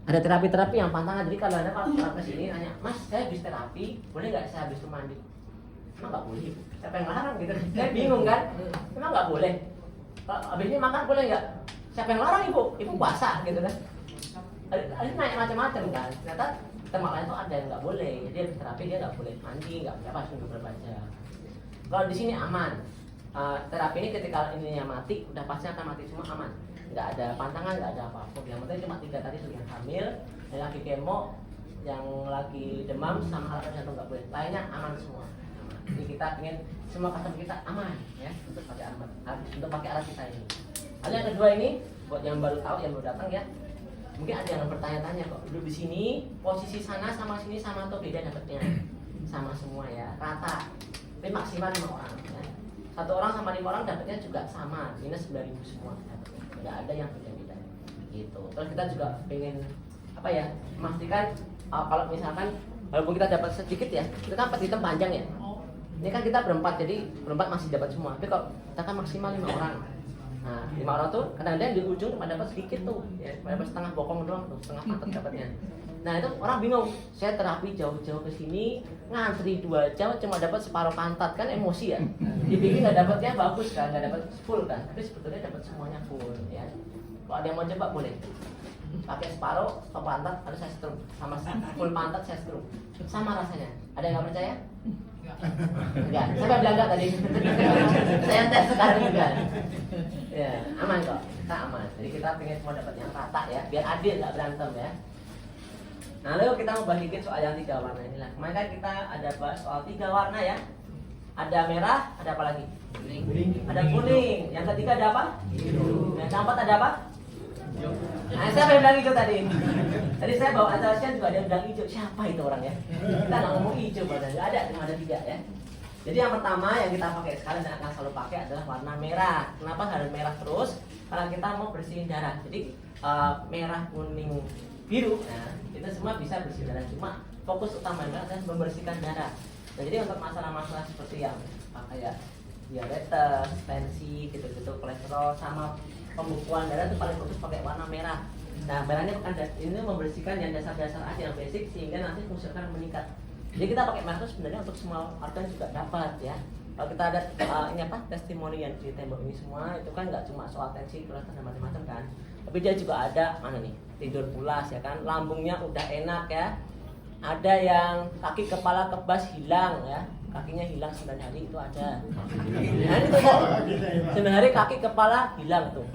Ada terapi-terapi yang pantangan. Jadi kalau ke sini nanya, Mas, saya habis terapi, boleh nggak saya habis itu mandi? Emang nggak boleh. Siapa yang larang gitu? Saya bingung kan? Emang nggak boleh. Habis ini makan boleh nggak? Siapa yang larang ibu? Ibu puasa gitu kan? Ada nanya macam-macam kan. Ternyata tempat lain tuh ada yang nggak boleh. Jadi habis terapi dia nggak boleh mandi, nggak boleh apa, cuma beberapa jam. Kalau di sini aman. Terapi ini ketika ininya mati, udah pasti akan mati semua, aman. Nggak ada pantangan, nggak ada apa-apa. Yang penting cuma 3 tadi yang hamil, yang lagi kemo, yang lagi demam sama alat jantung nggak boleh. Lainnya aman semua. Aman. Jadi kita ingin semua customer kita aman ya untuk pakai alat kita ini. Lalu yang kedua ini buat yang baru tahu, yang baru datang ya. Mungkin ada yang bertanya-tanya kok duduk di sini, posisi sana sama sini sama atau beda dapatnya? Sama semua ya, rata. Tapi maksimal 5 orang ya. 1 orang sama 5 orang dapatnya juga sama, minus 9.000 semua dapatnya. Nggak ada yang beda-beda gitu. Terus kita juga pengen apa ya, memastikan kalau misalkan walaupun kita dapat sedikit ya, kita kan hitam panjang ya. Ini kan kita berempat, jadi berempat masih dapat semua. Tapi kalau kita kan maksimal 5 orang. Nah, 5 orang tuh kadang-kadang di ujung cuma dapat sedikit tuh, ya, dapat setengah bokong doang tuh, setengah paket dapatnya. Nah itu orang bingung, saya terapi jauh-jauh ke sini, ngantri 2 jam cuma dapat separuh pantat, kan emosi ya. Dipikir nggak dapatnya bagus kan, nggak dapat full kan, tapi sebetulnya dapat semuanya full ya. Kalau ada yang mau coba boleh, pakai separuh, stop pantat, harus saya setrum, sama full pantat saya setrum, sama rasanya. Ada yang nggak percaya? Enggak, saya bilang enggak tadi. Saya tes sekarang juga. Ya, aman kok, kita aman. Jadi kita pengen semua dapat yang rata ya, biar adil nggak berantem ya. Nah, lalu kita mau bahas dikit soal yang 3 warna inilah. Kemarin kan kita ada bahas soal 3 warna ya. Ada merah, ada apa lagi? Kuning. Ada kuning. Yang ketiga ada apa? Biru. Yang keempat ada apa? Nah, siapa yang bilang hijau tadi? Tadi saya bawa antarasian juga ada yang bilang hijau. Siapa itu orangnya? Kita nggak ngomong hijau padahal nggak ada, cuma ada 3 ya. Jadi yang pertama yang kita pakai sekarang dan akan selalu pakai adalah warna merah. Kenapa harus merah terus? Karena kita mau bersihin darah. Jadi merah, kuning, biru, nah, itu semua bisa bersih darah. Cuma fokus utamanya adalah membersihkan darah. Nah, jadi untuk masalah-masalah seperti yang kayak diabetes, tensi, gitu-gitu, kolesterol, sama pembukuan darah itu paling fokus pakai warna merah. Nah, merahnya bukan ini membersihkan yang dasar-dasar aja, yang basic, sehingga nanti fungsi organ meningkat. Jadi kita pakai merah itu sebenarnya untuk semua organ juga dapat ya. Kalau kita ada ini apa testimoni yang di tembok ini semua itu kan nggak cuma soal tensi, kolesterol dan macam-macam kan. Tapi dia juga ada mana nih, tidur pulas ya kan, lambungnya udah enak ya. Ada yang kaki kepala kebas hilang ya, kakinya hilang 9 hari itu ada. Nah itu kan 9 hari kaki kepala hilang tuh.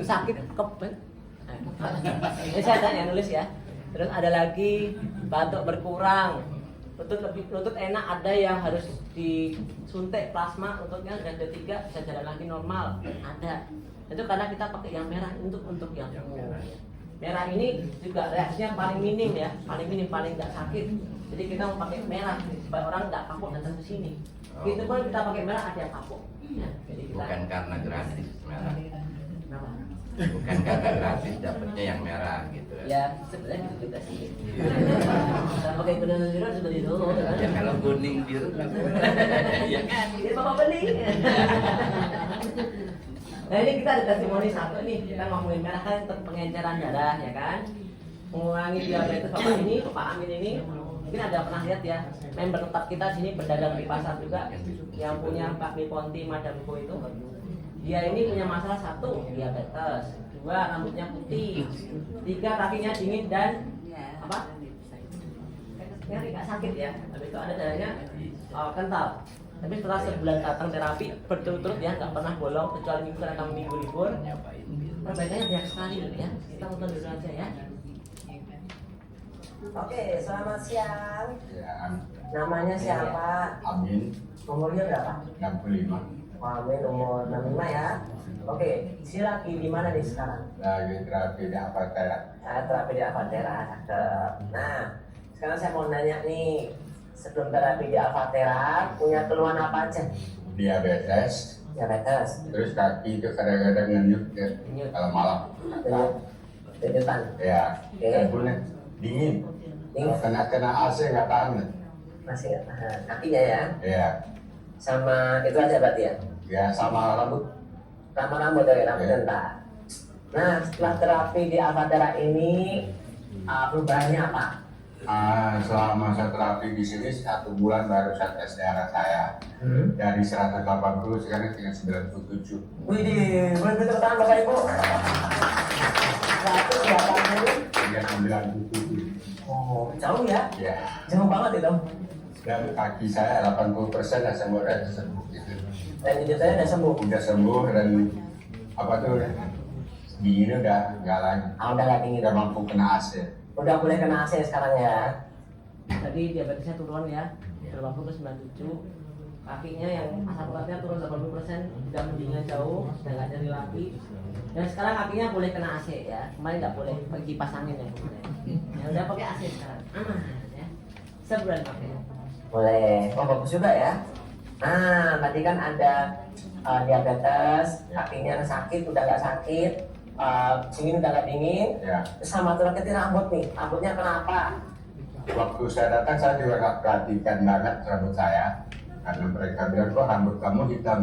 Sakit kebas. Ini saya tanya nulis ya. Terus ada lagi batuk berkurang, lutut enak, ada yang harus disuntik plasma lututnya dan ketiga bisa jalan lagi normal, ada. Itu karena kita pakai yang merah untuk yang umum. Merah ini juga reaksinya paling minim ya, paling nggak sakit. Jadi kita mau pakai merah supaya orang nggak kapok datang ke sini. Itu pun kita pakai merah ada yang kapok. Ya, jadi kita bukan karena gratis merah. Kenapa? Bukan karena gratis dapatnya yang merah gitu. Ya sebenarnya gitu juga sih. Kalau pakai kuning biru seperti itu. Ya kalau kuning biru, ya kan. Jadi bapak beli. Nah ini kita ada testimoni satu nih, kita ngomongin merah kan untuk pengenceran darah ya kan, mengurangi diabetes bapak ini, Pak Amin ini, mungkin ada pernah lihat ya, member tetap kita sini berdagang di pasar juga, yang punya Pak Miponti Madamko itu, dia ini punya masalah 1 diabetes, 2 rambutnya putih, 3 kakinya dingin dan apa? Nyari nggak sakit ya, tapi itu ada darahnya kental. Tapi setelah sebulan datang terapi berturut-turut ya nggak pernah bolong kecuali minggu karena minggu libur. Perbaikannya banyak sekali ya. Kita nonton dulu aja ya. Oke, selamat siang. Ya, Namanya siapa? Amin, Umurnya berapa? 65. Amin umur 65 ya. Oke, isi lagi di mana nih sekarang? Lagi terapi di Avatera. Terapi di Avatera. Nah, sekarang saya mau nanya nih. Sebelum terapi di Avatera punya keluhan apa aja? Diabetes, terus kaki itu kadang-kadang ngenyut ya, Nyut. kalau malam. Denyutan. Ya, Oke. dan punya dingin. Dingin. Kalau kena AC nggak tahan. Masih nggak tahan. Kakinya ya. Ya, Sama itu aja berarti ya. ya sama rambut. Rambut dari rambut Iya. entar. Nah, setelah terapi di Avatara ini, perubahannya apa? Selama saya terapi di sini 1 bulan baru saya tes darah saya. Dari 180 sekarang tinggal 97. Widih, boleh tepuk tangan Bapak Ibu. 97. Oh, jauh ya? Ya. Jauh banget itu. Dan kaki saya 80% lah sembuh dan sembuh gitu. Dan hidup saya udah sembuh. Udah sembuh dan apa tuh dinginnya udah nggak lagi. Udah nggak dingin. Udah mampu kena AC. Udah boleh kena AC sekarang ya. Tadi diabetesnya turun ya, 80 ke 97. Kakinya yang asam uratnya turun 80%, udah mendingan jauh, sudah nggak nyeri lagi. Dan sekarang kakinya boleh kena AC ya. Kemarin nggak boleh, pakai kipas angin ya kemarin. Ya udah pakai AC sekarang. Aman ya. Sebulan pakai. Boleh. Oh bagus juga ya. Nah, tadi kan ada diabetes, kakinya sakit, udah nggak sakit, dingin udah nggak dingin. Ya. Sama tuh rambut nih, rambutnya kenapa? Waktu saya datang saya juga nggak perhatikan banget rambut saya karena mereka bilang kok rambut kamu hitam.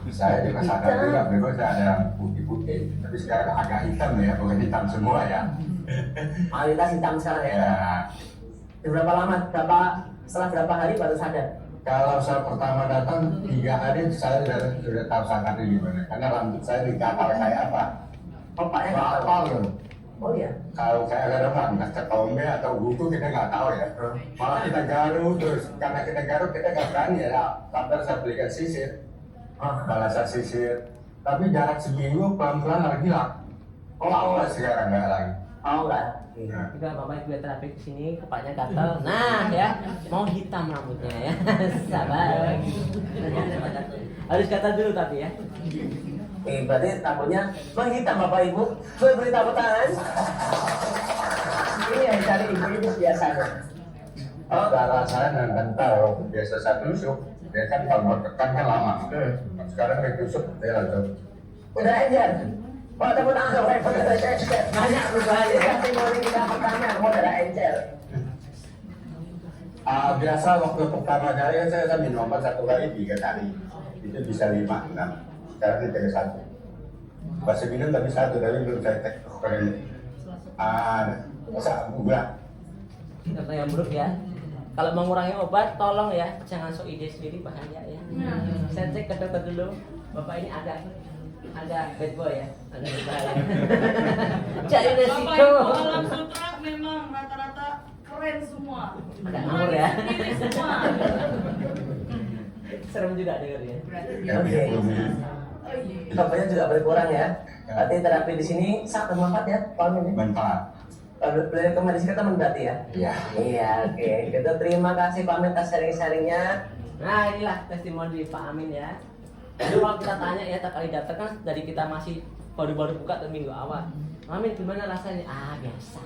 Saya juga sadar juga memang saya ada yang putih-putih, tapi sekarang agak hitam ya, bukan hitam semua ya. Mayoritas hitam sekarang ya. Ya. Berapa lama? Setelah berapa hari baru sadar? Kalau saya pertama datang 3 hari saya sudah tahu sadarnya gimana, karena rambut saya dikakal kayak apa? Bapaknya nggak tahu. Bakal loh. Oh iya. Kalau kayak ada angkat ketombe atau buku kita nggak tahu ya. Malah kita garuk terus, karena kita garuk kita nggak berani ya. Sampai saya belikan sisir, balas saya sisir. Tapi jarak seminggu pelan-pelan lagi hilang. Oh, sekarang nggak lagi. Oh enggak. Nah. Juga bapak juga terapi ke sini, kepalanya gatal. Nah ya, mau hitam rambutnya ya. Sabar. Harus gatal dulu tapi ya. Berarti rambutnya menghitam Bapak Ibu. Boleh beri tepuk tangan. Ini yang cari ibu-ibu biasanya. Oh, darah saya dan kental. Biasa saya tusuk, dia kan kalau tekan kan lama. Sekarang dia tusuk, dia langsung. Udah encer. Mau tepuk tangan dong, udah encer. Banyak perubahannya. Testimoni kita pertama, mau darah encer. Biasa waktu pertama kali kan saya minum obat 1 kali 3 kali. Itu bisa 5, 6. Sekarang ini tinggal 1. Masih minum tapi 1, tapi belum saya tek. Masa bulan. Kata yang buruk ya. Kalau mengurangi obat, tolong ya, jangan sok ide sendiri, bahaya ya. Saya cek ke dokter dulu. Bapak ini ada bad boy ya, ada bahaya. Jadi resiko. Bapak Ibu Alam Sutra memang rata-rata keren semua. Ada ngawur ya. Ini semua. Serem juga dengarnya. Oke. Bapaknya juga berkurang ya. Berarti terapi di sini sangat bermanfaat ya, Pak Amin. Manfaat. Belajar kemarin kita berarti ya. Iya. Iya, oke. Kita terima kasih Pak Amin atas sharing-sharingnya. Nah, inilah testimoni Pak Amin ya. Jadi kalau kita tanya ya, tak kali datang kan dari kita masih baru-baru buka tuh minggu awal. Pak Amin gimana rasanya? Biasa.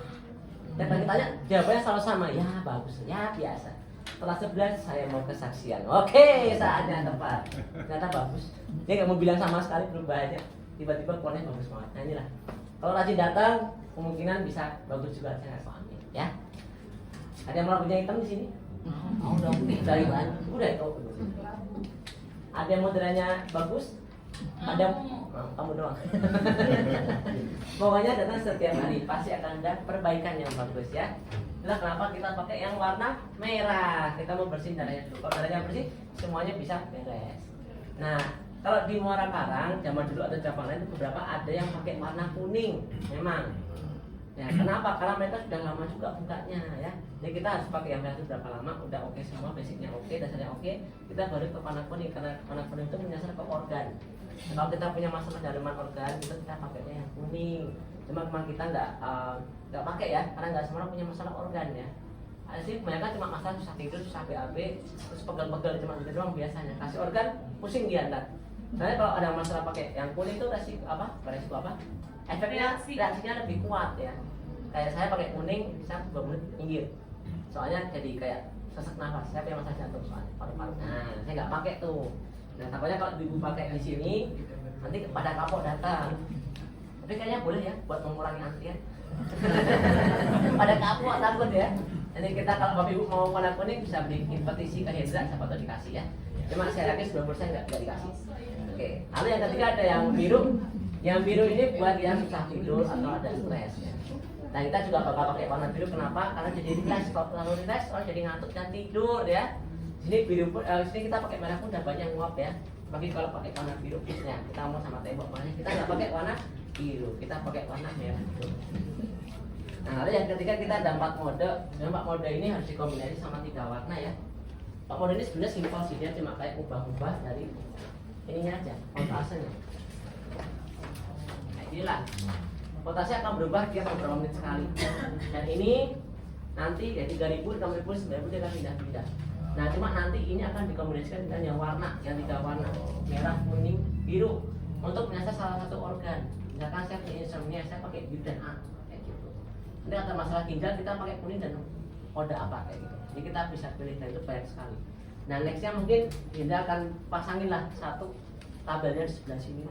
Dan kalau kita tanya, jawabannya selalu sama. Ya, bagus. Ya, biasa. Setelah 11 saya mau kesaksian. Oke, saatnya tepat. Ternyata bagus. Dia nggak mau bilang sama sekali perubahannya. Tiba-tiba keluarnya bagus banget. Nah inilah. Kalau rajin datang, kemungkinan bisa bagus juga saya Amin. Ya. Ada yang rambutnya hitam di sini? Oh, udah putih dari kan? Udah itu. Ada yang modelnya bagus? Ada kamu doang. Pokoknya datang setiap hari pasti akan ada perbaikan yang bagus ya. Itulah kenapa kita pakai yang warna merah. Kita mau bersihin darahnya dulu. Kalau darahnya bersih, semuanya bisa beres. Nah, kalau di Muara Karang zaman dulu ada cabang lain beberapa ada yang pakai warna kuning. Memang. Ya, kenapa? Karena mereka sudah lama juga bukanya ya. Jadi kita harus pakai yang merah itu berapa lama, udah oke semua, basicnya oke, dasarnya oke. Kita baru ke warna kuning karena warna kuning itu menyasar ke organ. Nah, kalau kita punya masalah dalaman organ, kita pakainya yang kuning. Cuma memang kita nggak pakai ya, karena nggak semua orang punya masalah organ ya. Ada sih kebanyakan cuma masalah susah tidur, susah BAB, terus pegel-pegel cuma gitu doang biasanya. Kasih organ, pusing dia ntar. Soalnya kalau ada masalah pakai yang kuning itu resiko apa? Efeknya reaksinya lebih kuat ya. Kayak saya pakai kuning bisa 2 menit minggir. Soalnya jadi kayak sesak nafas. Saya punya masalah jantung soalnya paru-paru. Nah, saya nggak pakai tuh. Nah, takutnya kalau ibu pakai di sini nanti pada kapok datang. Tapi kayaknya boleh ya buat mengurangi antrian. Pada kapok takut ya. Jadi kita kalau bapak ibu mau warna kuning bisa bikin petisi ke Hendra, siapa tahu dikasih ya. Cuma saya yakin 90% nggak dikasih. Oke. Lalu yang ketiga ada yang biru. Yang biru ini buat yang susah tidur atau ada stres ya. Nah kita juga bakal pakai warna biru, kenapa? Karena jadi relax, kalau terlalu relax orang jadi ngantuk dan tidur ya. Sini biru pun, sini kita pakai merah pun udah banyak nguap ya. Bagi kalau pakai warna biru ya, kita mau sama tembok mana? Kita nggak pakai warna biru, kita pakai warna merah. Nah lalu yang ketiga kita ada 4 mode. Dan 4 mode ini harus dikombinasi sama 3 warna ya. 4 mode ini sebenarnya simpel sih, dia cuma kayak ubah-ubah dari ininya aja, kontrasenya. Nah inilah voltase akan berubah tiap beberapa menit sekali. Dan ini nanti ya 3000, 6000, 9000 dia akan pindah-pindah. Nah cuma nanti ini akan dikombinasikan dengan yang warna, yang 3 warna, merah, kuning, biru, untuk menyasar salah satu organ. Misalkan saya punya insomnia, saya pakai biru dan A kayak gitu. Nanti ada masalah ginjal kita pakai kuning dan mode apa kayak gitu. Jadi kita bisa pilih, dan itu banyak sekali. Nah nextnya mungkin Dinda akan pasangin lah satu tabelnya di sebelah sini.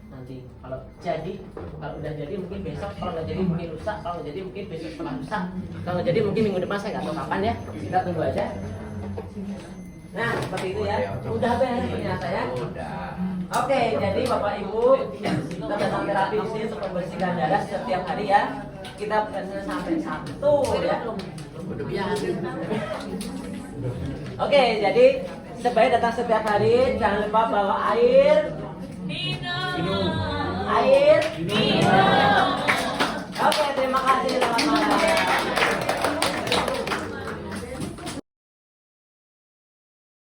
Nanti kalau udah jadi mungkin besok, kalau nggak jadi mungkin lusa, kalau nggak jadi mungkin besok setelah lusa, kalau nggak jadi mungkin minggu depan, saya nggak tahu kapan ya, kita tunggu aja. Nah seperti itu ya, udah beres ternyata ya. Oke, jadi Bapak Ibu kita datang terapi di sini untuk membersihkan darah setiap hari ya. Kita bersihkan sampai 1 ya. Oke, jadi sebaik datang setiap hari, jangan lupa bawa air. Minum. Air. Minum. Oke, terima kasih.